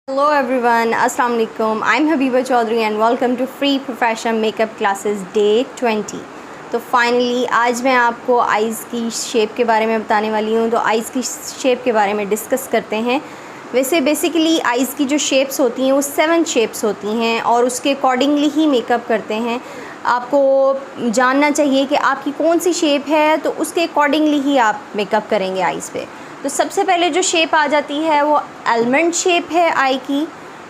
Hello everyone, Assalamu alaikum. I'm Habiba Chaudhary and welcome to Free Professional Makeup Classes Day 20. तो finally आज मैं आपको eyes की shape के बारे में बताने वाली हूँ। तो आइज़ की शेप के बारे में डिस्कस करते हैं। वैसे बेसिकली आइज़ की जो शेप्स होती हैं वो 7 शेप्स होती हैं और उसके अकॉर्डिंगली ही मेकअप करते हैं। आपको जानना चाहिए कि आपकी कौन सी शेप है, तो उसके अकॉर्डिंगली ही आप मेकअप करेंगे आइज़ पे। तो सबसे पहले जो शेप आ जाती है वो आलमंड शेप है आई की,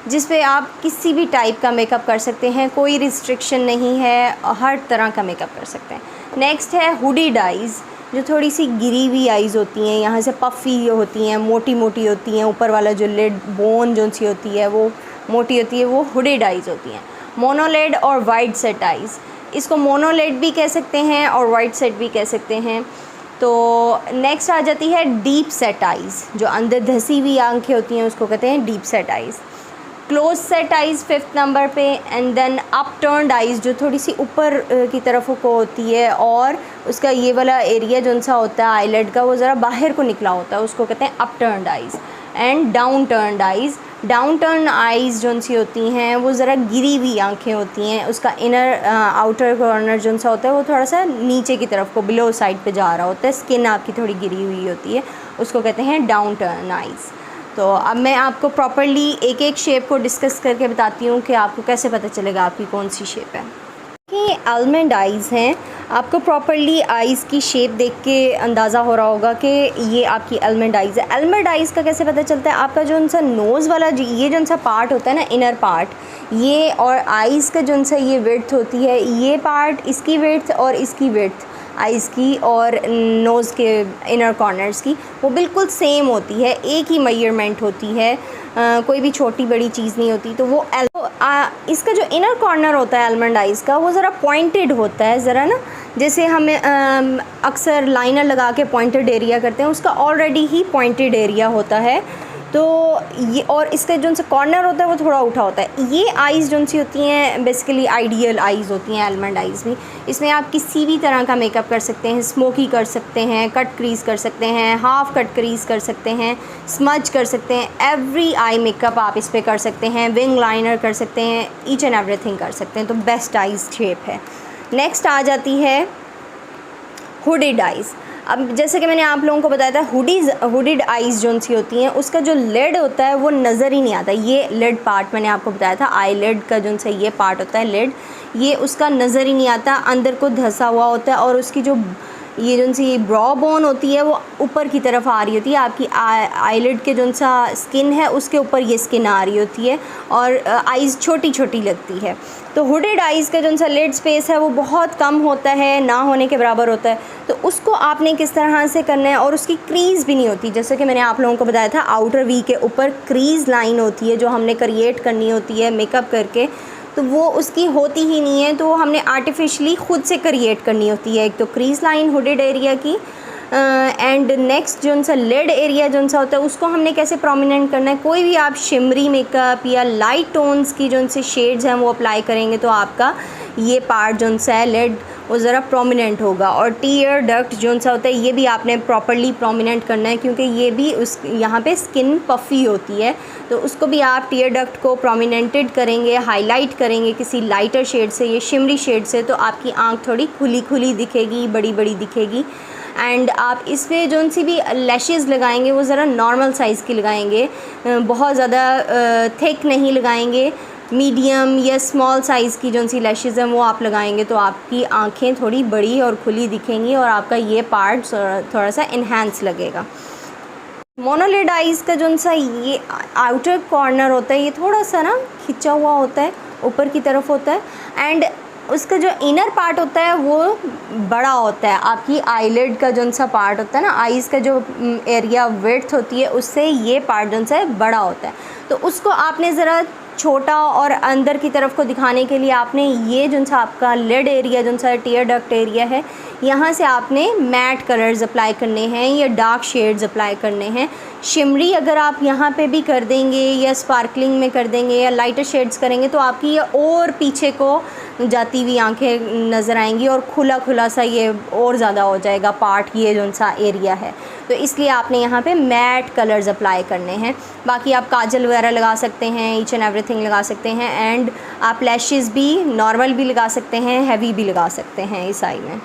जिस पे आप किसी भी टाइप का मेकअप कर सकते हैं, कोई रिस्ट्रिक्शन नहीं है, हर तरह का मेकअप कर सकते हैं। नेक्स्ट है हुडीड आइज़, जो थोड़ी सी गिरी हुई आइज़ होती हैं, यहाँ से पफ़ी होती हैं, मोटी मोटी होती हैं, ऊपर वाला जो लिड बोन जो सी होती है वो मोटी होती है, वो हुडीड आइज़ होती हैं। मोनोलिड और वाइड सेट आइज़, इसको मोनोलिड भी कह सकते हैं और वाइड सेट भी कह सकते हैं। तो नेक्स्ट आ जाती है डीप सेट आइज़, जो अंदर धसी हुई आंखें होती हैं उसको कहते हैं deep set eyes. Close set eyes 5th number पे, and then upturned eyes जो थोड़ी सी ऊपर की तरफ को होती है और उसका ये वाला एरिया जो सा होता है आईलेड का वो ज़रा बाहर को निकला होता है, उसको कहते हैं up turned eyes. And down turned eyes, down turn eyes जो सी होती हैं वो ज़रा गिरी हुई आंखें होती हैं, उसका इनर आउटर कॉर्नर जो सा होता है वो थोड़ा सा नीचे की तरफ को बिलो साइड पे जा रहा होता है, स्किन आपकी थोड़ी गिरी हुई होती है, उसको कहते हैं डाउन टर्न आइज़। तो अब मैं आपको प्रॉपर्ली एक एक शेप को डिस्कस करके बताती हूँ कि आपको कैसे पता चलेगा आपकी कौन सी शेप है। ये आलमंड आइज़ हैं, आपको प्रॉपर्ली आइज़ की शेप देख के अंदाज़ा हो रहा होगा कि ये आपकी आलमंड आइज़ है। आलमंड आइज़ का कैसे पता चलता है? आपका जो सा नोज़ वाला ये जो सा पार्ट होता है ना, इनर पार्ट, ये और आइज़ का जो सा ये विड्थ होती है, ये पार्ट इसकी विड्थ और इसकी विड्थ आइज़ की और नोज़ के इनर कॉर्नर्स की वो बिल्कुल सेम होती है, एक ही मेजरमेंट होती है, कोई भी छोटी बड़ी चीज़ नहीं होती। तो वो इसका जो इनर कॉर्नर होता है आलमंड आइज़ का वो ज़रा पॉइंटेड होता है, ज़रा ना जैसे हमें अक्सर लाइनर लगा के पॉइंटेड एरिया करते हैं, उसका ऑलरेडी ही पॉइंटेड एरिया होता है। तो ये और इसका जो सा कॉर्नर होता है वो थोड़ा उठा होता है। ये आइज़ जो सी होती हैं बेसिकली आइडियल आइज़ होती हैं आलमंड आइज़ भी। इसमें आप किसी भी तरह का मेकअप कर सकते हैं, स्मोकी कर सकते हैं, कट क्रीज़ कर सकते हैं, हाफ़ कट क्रीज़ कर सकते हैं, स्मज कर सकते हैं, एवरी आई मेकअप आप इस पर कर सकते हैं, विंग लाइनर कर सकते हैं, ईच एंड एवरीथिंग कर सकते हैं। तो बेस्ट आइज़ शेप है। नेक्स्ट आ जाती है हुडीड आइज़। अब जैसे कि मैंने आप लोगों को बताया था हुडीड आइज़ जो सी होती हैं उसका जो लिड होता है वो नज़र ही नहीं आता। ये लिड पार्ट मैंने आपको बताया था, आई लिड का जो सा ये पार्ट होता है लिड, ये उसका नज़र ही नहीं आता, अंदर को धंसा हुआ होता है और उसकी जो ये जो सी ब्रॉ बोन होती है वो ऊपर की तरफ आ रही होती है। आपकी आईलिड के जो सा स्किन है उसके ऊपर ये स्किन आ रही होती है और आइज़ छोटी छोटी लगती है। तो हुडेड आइज़ का जो सा लिड स्पेस है वो बहुत कम होता है, ना होने के बराबर होता है। तो उसको आपने किस तरह से करना है, और उसकी क्रीज़ भी नहीं होती, जैसे कि मैंने आप लोगों को बताया था आउटर वी के ऊपर क्रीज़ लाइन होती है जो हमने क्रिएट करनी होती है मेकअप करके, तो वो उसकी होती ही नहीं है, तो वो हमने आर्टिफिशियली ख़ुद से क्रिएट करनी होती है। एक तो क्रीज़ लाइन हुडेड एरिया की, एंड नेक्स्ट जो सा लिड एरिया जो सा होता है उसको हमने कैसे प्रोमिनेंट करना है। कोई भी आप शिमरी मेकअप या लाइट टोन्स की जो से शेड्स हैं वो अप्लाई करेंगे तो आपका ये पार्ट जो सा है लिड वो ज़रा प्रोमिनेंट होगा। और टीयर डक्ट जो सा होता है ये भी आपने प्रॉपर्ली प्रोमिनेंट करना है, क्योंकि ये भी उस यहाँ पे स्किन पफ़ी होती है, तो उसको भी आप टीयर डक्ट को प्रोमिनेंटेड करेंगे, हाईलाइट करेंगे किसी लाइटर शेड से, ये शिमरी शेड से, तो आपकी आँख थोड़ी खुली खुली दिखेगी, बड़ी बड़ी दिखेगी। एंड आप इस पर जो सी भी लैशेज़ लगाएंगे वो ज़रा नॉर्मल साइज़ की लगाएंगे, बहुत ज़्यादा थिक नहीं लगाएंगे, मीडियम या स्मॉल साइज़ की जो सी लैशेज़ हैं वो आप लगाएंगे तो आपकी आंखें थोड़ी बड़ी और खुली दिखेंगी और आपका ये पार्ट थोड़ा सा इन्हेंस लगेगा। मोनोलिड आइज़ का जो सा ये आउटर कॉर्नर होता है ये थोड़ा सा ना खिंचा हुआ होता है, ऊपर की तरफ होता है, एंड उसका जो इनर पार्ट होता है वो बड़ा होता है। आपकी आईलिड का जो सा पार्ट होता है ना, आइज़ का जो एरिया विड्थ होती है उससे ये पार्ट जो सा है बड़ा होता है, तो उसको आपने ज़रा छोटा और अंदर की तरफ को दिखाने के लिए आपने ये जो सा आपका लिड एरिया जो सा टीयर डक्ट एरिया है यहाँ से आपने मैट कलर्स अप्लाई करने हैं या डार्क शेड्स अप्लाई करने हैं। शिमरी अगर आप यहाँ पे भी कर देंगे या स्पार्कलिंग में कर देंगे या लाइटर शेड्स करेंगे तो आपकी ये और पीछे को जाती हुई आंखें नज़र आएंगी और खुला खुला सा ये और ज़्यादा हो जाएगा पार्ट, ये जो सा एरिया है। तो इसलिए आपने यहाँ पे मैट कलर्स अप्लाई करने हैं। बाकी आप काजल वगैरह लगा सकते हैं, ईच एंड एवरीथिंग लगा सकते हैं, एंड आप लैशेस भी नॉर्मल भी लगा सकते हैं, हैवी भी लगा सकते हैं इस आई में।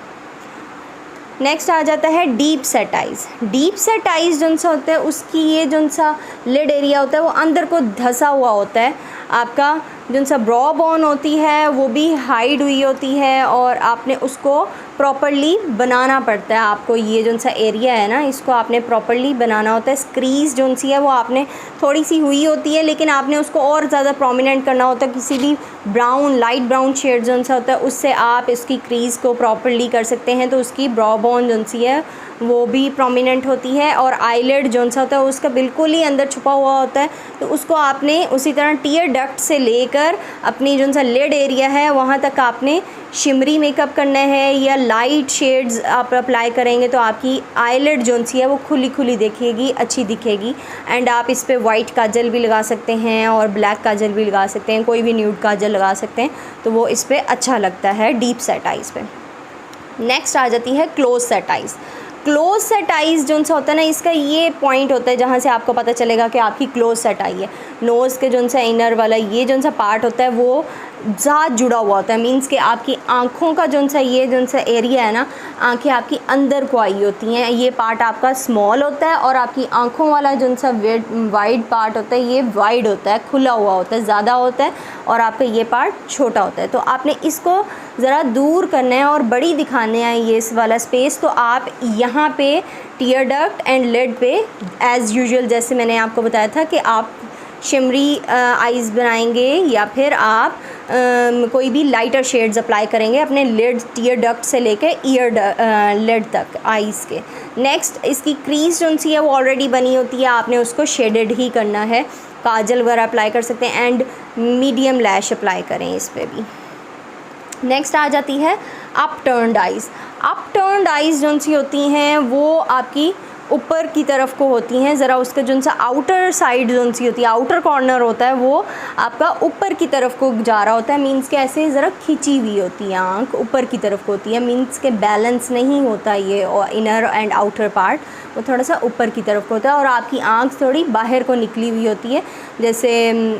नेक्स्ट आ जाता है deep set eyes. Deep set eyes जो सा होता है उसकी ये जो सा लिड एरिया होता है वो अंदर को धंसा हुआ होता है। आपका जो सा ब्रॉ बोन होती है वो भी हाइड हुई होती है और आपने उसको प्रॉपरली बनाना पड़ता है। आपको ये जो सा एरिया है ना, इसको आपने प्रॉपरली बनाना होता है। क्रीज़ जो सी है वो आपने थोड़ी सी हुई होती है, लेकिन आपने उसको और ज़्यादा प्रोमिनेंट करना होता है। किसी भी ब्राउन, लाइट ब्राउन शेड जो सा होता है उससे आप इसकी क्रीज़ को प्रॉपरली कर सकते हैं, तो उसकी ब्रॉ बोन जो सी है वो भी प्रोमिनेंट होती है। और आईलिड जो सा होता है उसका बिल्कुल ही अंदर छुपा हुआ होता है, तो उसको आपने उसी तरह टीयर डक्ट से लेकर अपनी जो सा लिड एरिया है वहाँ तक आपने शिमरी मेकअप करना है या लाइट शेड्स आप अप्लाई करेंगे तो आपकी आईलिड जो सी है वो खुली खुली दिखेगी, अच्छी दिखेगी। एंड आप इस पर वाइट काजल भी लगा सकते हैं और ब्लैक काजल भी लगा सकते हैं, कोई भी न्यूड काजल लगा सकते हैं, तो वो इस पर अच्छा लगता है डीप सेट आइज़ पे। नेक्स्ट आ जाती है close set eyes. Close set eyes जो सा होता है ना, इसका ये पॉइंट होता है जहाँ से आपको पता चलेगा कि आपकी क्लोज सेट आई है। नोज़ के जो सा इनर वाला ये जो सा पार्ट होता है वो ज़्यादा जुड़ा हुआ होता है, मींस कि आपकी आँखों का जो सा ये जो सा एरिया है ना, आंखें आपकी अंदर को आई होती हैं। ये पार्ट आपका स्मॉल होता है और आपकी आँखों वाला जो सा वाइड पार्ट होता है ये वाइड होता है, खुला हुआ होता है, ज़्यादा होता है, और आपका ये पार्ट छोटा होता है। तो आपने इसको ज़रा दूर करना है और बड़ी दिखाने है ये इस वाला स्पेस। तो आप यहाँ पे टीयर डक्ट एंड लिड पे एज़ यूजुअल जैसे मैंने आपको बताया था कि आप शिमरी आइज़ बनाएंगे या फिर आप कोई भी लाइटर शेड्स अप्लाई करेंगे अपने लिड टीयर डक्ट से लेके ईयर लिड तक आइज़ के। नेक्स्ट इसकी क्रीज़ जो सी है वो ऑलरेडी बनी होती है, आपने उसको शेडेड ही करना है। काजल वगैरह अप्लाई कर सकते हैं एंड मीडियम लैश अप्लाई करें इस पर भी। नेक्स्ट आ जाती है up turned eyes. Up turned eyes जो सी होती हैं वो आपकी ऊपर की तरफ को होती हैं, ज़रा उसका जो सा आउटर साइड जो सी होती है, आउटर कॉर्नर होता है वो आपका ऊपर की तरफ को जा रहा होता है, मींस के ऐसे ज़रा खिंची हुई होती है आँख, ऊपर की तरफ को होती है, मींस के बैलेंस नहीं होता ये और इनर एंड आउटर पार्ट वो थोड़ा सा ऊपर की तरफ को होता है। और आपकी आँख थोड़ी बाहर को निकली हुई होती है, जैसे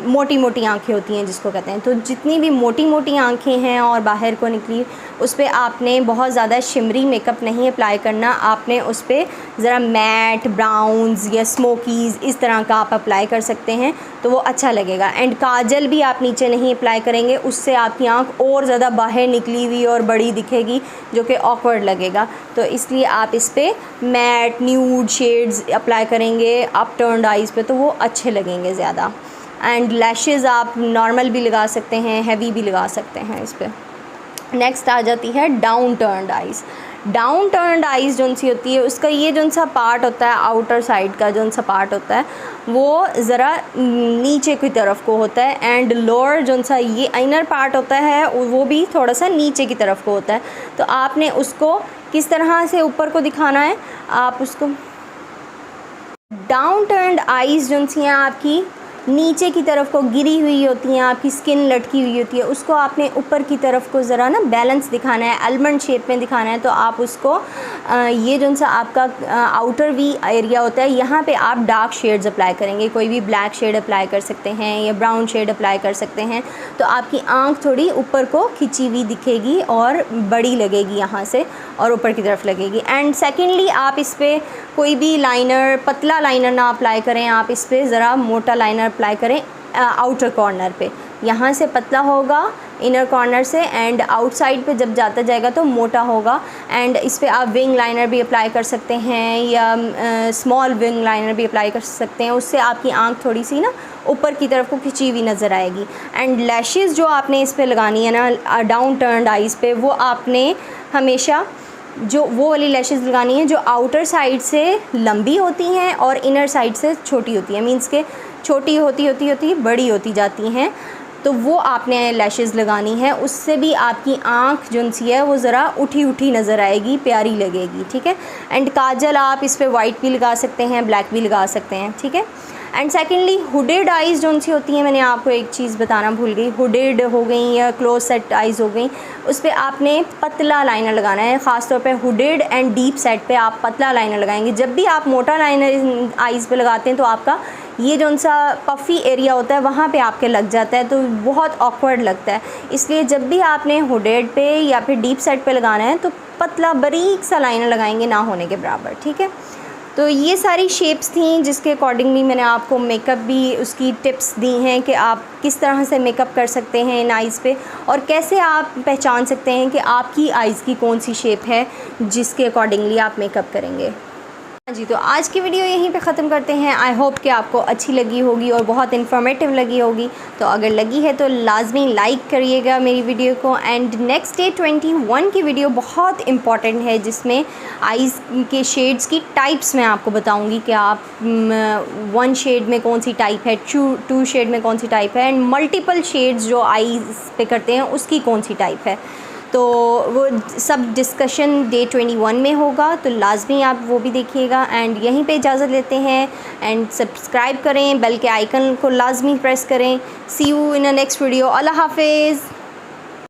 मोटी मोटी आँखें होती हैं जिसको कहते हैं। तो जितनी भी मोटी मोटी आँखें हैं और बाहर को निकली, उस पर आपने बहुत ज़्यादा शिमरी मेकअप नहीं अप्लाई करना, आपने उस पर ज़रा मैट ब्राउन्स या स्मोकीज़ इस तरह का आप अप्लाई कर सकते हैं तो वो अच्छा लगेगा। एंड काजल भी आप नीचे नहीं अप्लाई करेंगे, उससे आपकी आँख और ज़्यादा बाहर निकली हुई और बड़ी दिखेगी जो कि ऑकवर्ड लगेगा। तो इसलिए आप इस पर मैट न्यूड शेड्स अप्लाई करेंगे अप टर्न्ड आइज़ पे तो वो अच्छे लगेंगे ज़्यादा। एंड लैशेज़ आप नॉर्मल भी लगा सकते हैं, हैवी भी लगा सकते हैं इस पर। नेक्स्ट आ जाती है down turned eyes. Down turned eyes जो सी होती है उसका ये जो सा पार्ट होता है, आउटर साइड का जो सा पार्ट होता है वो ज़रा नीचे की तरफ को होता है, एंड लोअर जो सा ये इनर पार्ट होता है वो भी थोड़ा सा नीचे की तरफ को होता है। तो आपने उसको किस तरह से ऊपर को दिखाना है, आप उसको डाउन टर्न्ड आइज़ जो सी हैं आपकी नीचे की तरफ को गिरी हुई होती हैं, आपकी स्किन लटकी हुई होती है, उसको आपने ऊपर की तरफ को ज़रा ना बैलेंस दिखाना है, आलमंड शेप में दिखाना है। तो आप उसको ये जो सा आपका आउटर वी एरिया होता है यहाँ पे आप डार्क शेड्स अप्लाई करेंगे, कोई भी ब्लैक शेड अप्लाई कर सकते हैं या ब्राउन शेड अप्लाई कर सकते हैं। तो आपकी आँख थोड़ी ऊपर को खिंची हुई दिखेगी और बड़ी लगेगी यहाँ से और ऊपर की तरफ लगेगी। एंड सेकेंडली आप इस पर कोई भी लाइनर, पतला लाइनर ना अप्लाई करें, आप इस पर ज़रा मोटा लाइनर अप्लाई करें आउटर कॉर्नर पे, यहाँ से पतला होगा इनर कॉर्नर से एंड आउटसाइड पे जब जाता जाएगा तो मोटा होगा। एंड इस पे आप विंग लाइनर भी अप्लाई कर सकते हैं या स्मॉल विंग लाइनर भी अप्लाई कर सकते हैं, उससे आपकी आँख थोड़ी सी ना ऊपर की तरफ को खिंची हुई नज़र आएगी। एंड लैशेज़ जो आपने इस पर लगानी है ना डाउन टर्न्ड आइज़ पे, वो आपने हमेशा जो वो वाली लैशेज़ लगानी है जो आउटर साइड से लंबी होती हैं और इनर साइड से छोटी होती हैं, मींस के छोटी होती बड़ी होती जाती हैं। तो वो आपने लैशेज़ लगानी है, उससे भी आपकी आँख जो सी है वो ज़रा उठी उठी नज़र आएगी, प्यारी लगेगी, ठीक है। एंड काजल आप इस पर वाइट भी लगा सकते हैं, ब्लैक भी लगा सकते हैं, ठीक है। एंड सेकेंडली हुडेड आइज़ जो सी होती हैं, मैंने आपको एक चीज़ बताना भूल गई, हुडेड हो गई या क्लोज सेट आइज़ हो गई, उस पर आपने पतला लाइनर लगाना है। ख़ास तौर पे हुडेड एंड डीप सेट पे आप पतला लाइनर लगाएंगे। जब भी आप मोटा लाइनर आइज़ पे लगाते हैं तो आपका ये जो सा पफ़ी एरिया होता है वहाँ पे आपके लग जाता है, तो बहुत ऑकवर्ड लगता है। इसलिए जब भी आपने हुडेड पे या फिर डीप सेट पे लगाना है तो पतला बारीक सा लाइनर लगाएंगे, ना होने के बराबर, ठीक है। तो ये सारी शेप्स थी जिसके अकॉर्डिंगली मैंने आपको मेकअप भी उसकी टिप्स दी हैं कि आप किस तरह से मेकअप कर सकते हैं इन आइज़ पे, और कैसे आप पहचान सकते हैं कि आपकी आइज़ की कौन सी शेप है जिसके अकॉर्डिंगली आप मेकअप करेंगे। जी, तो आज की वीडियो यहीं पे ख़त्म करते हैं। आई होप कि आपको अच्छी लगी होगी और बहुत इन्फॉर्मेटिव लगी होगी। तो अगर लगी है तो लाजमी लाइक करिएगा मेरी वीडियो को। एंड नेक्स्ट डे 21 की वीडियो बहुत इंपॉर्टेंट है, जिसमें आइज़ के शेड्स की टाइप्स मैं आपको बताऊंगी कि आप 1 शेड में कौन सी टाइप है, 2 शेड में कौन सी टाइप है, एंड मल्टीपल शेड्स जो आइज़ पे करते हैं उसकी कौन सी टाइप है। तो वो सब डिस्कशन डे 21 में होगा, तो लाजमी आप वो भी देखिएगा। एंड यहीं पे इजाज़त लेते हैं, एंड सब्सक्राइब करें, बेल के आइकन को लाजमी प्रेस करें। See you in a next video. अल्लाह हाफिज़।